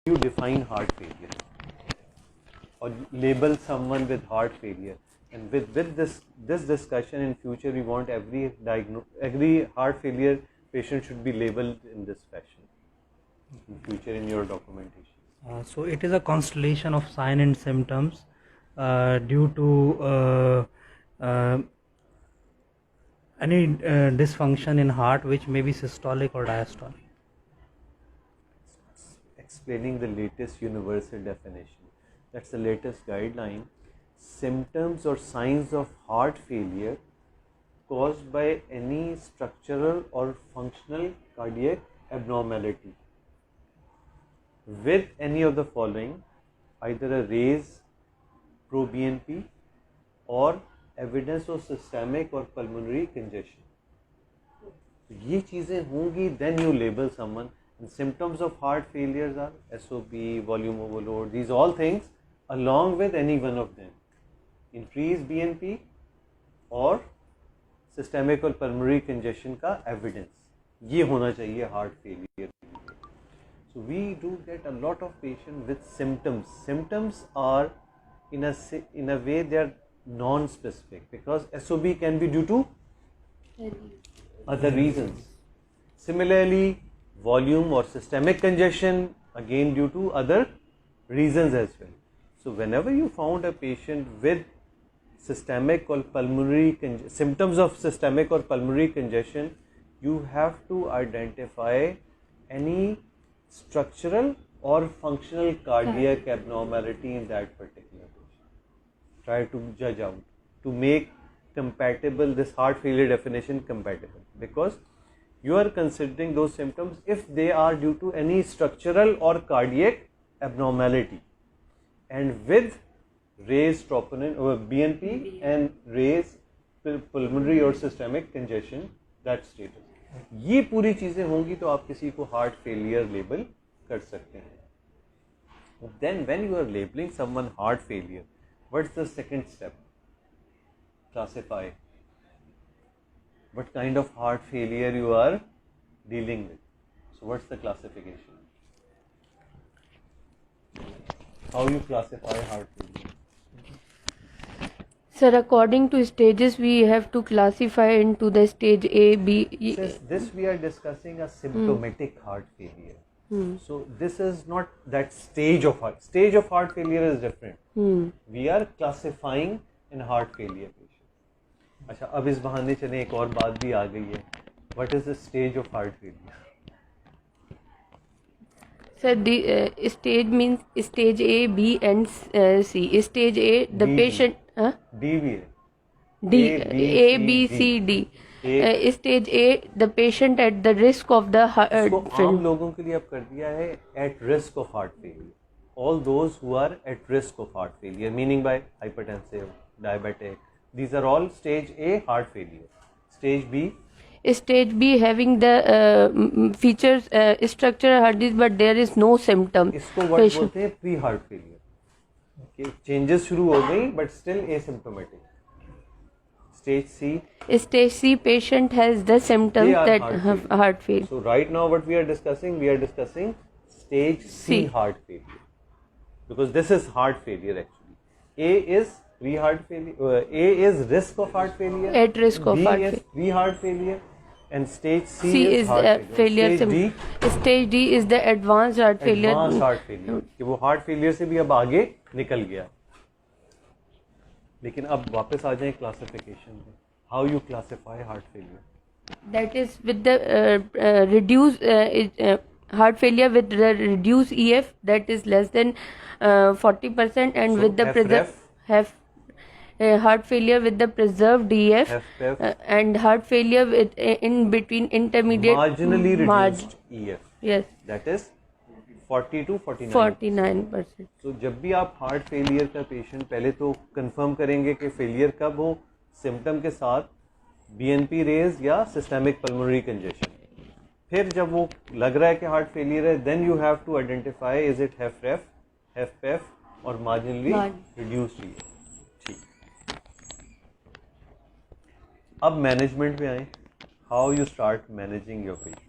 you define heart failure or label someone with heart failure? And with this discussion in future, we want every heart failure patient should be labeled in this fashion in future in your documentation. So it is a constellation of sign and symptoms due to any dysfunction in heart, which may be systolic or diastolic. Explaining the latest universal definition. That's the latest guideline. Symptoms or signs of heart failure caused by any structural or functional cardiac abnormality with any of the following, either a raised pro-BNP or evidence of systemic or pulmonary congestion. ये चीज़ें होंगी, then you label someone. And symptoms of heart failures are SOP, volume overload, these all things along with any one of them. Increased BNP or systemic or pulmonary congestion का evidence, ये होना चाहिए heart failure. So we do get a lot of patients with symptoms. Symptoms are in a way they are non-specific because SOB can be due to other reasons. Similarly, volume or systemic congestion again due to other reasons as well. So whenever you found a patient with systemic or pulmonary symptoms of systemic or pulmonary congestion, you have to identify any structural or functional cardiac abnormality in that particular patient. Try to judge out to make compatible this heart failure definition compatible, because you are considering those symptoms if they are due to any structural or cardiac abnormality and with raised troponin or BNP and raised pulmonary or systemic congestion, that status. ये पूरी चीजें होंगी तो आप किसी को heart failure label कर सकते हैं. Then when you are labeling someone heart failure, what's the second step? Classify what kind of heart failure you are dealing with. So what's the classification? How you classify heart failure? Sir, according to stages, we have to classify into the stage A, B. Since this we are discussing a symptomatic heart failure. So this is not that stage of heart. Stage of heart failure is different. We are classifying in heart failure patient. अच्छा, अब इस बहाने चले एक और बात भी आ गई है. What is the stage of heart failure? Sir, the stage means stage A, B and C. Stage A, the D, patient... D भी है. D, A, B, C, D. Stage A, the patient at the risk of the heart failure. आम लोगों के लिए अब कर दिया है at risk of heart failure. All those who are at risk of heart failure, meaning by hypertensive, diabetic, these are all stage A heart failure. Stage B. Stage B having the features structural heart disease, but there is no symptom. इसको what बोलते हैं pre heart failure. Okay, changes शुरू हो गई but still asymptomatic. Stage C. Stage C patient has the symptoms that have heart failure. So right now what we are discussing stage C heart failure, because this is heart failure actually. A is pre-heart failure. A is risk of heart failure. At risk of heart failure. B is pre-heart failure, and stage C is heart failure. Stage D. Stage D is the advanced heart failure. Advanced heart failure. कि वो heart failure से भी अब आगे निकल गया. लेकिन अब वापस आ जाएं classification में. How you classify heart failure? That is with the reduced heart failure with the reduced EF, that is less than 40%, and so with the heart failure with the preserved EF, and heart failure with in between intermediate marginally reduced EF. Yes. That is 40 to 49%. So जब भी आप heart failure का patient पहले तो confirm करेंगे कि failure कब हो, सिम्टम के साथ BNP रेज या सिस्टेमिक पल्मोनरी कंजेशन. फिर जब वो लग रहा है कि हार्ट फेलियर है, then you have to identify is it HFrEF, HFpEF और मार्जिनली रिड्यूस्ड EF. ठीक. अब मैनेजमेंट में आए. How you start managing your patient.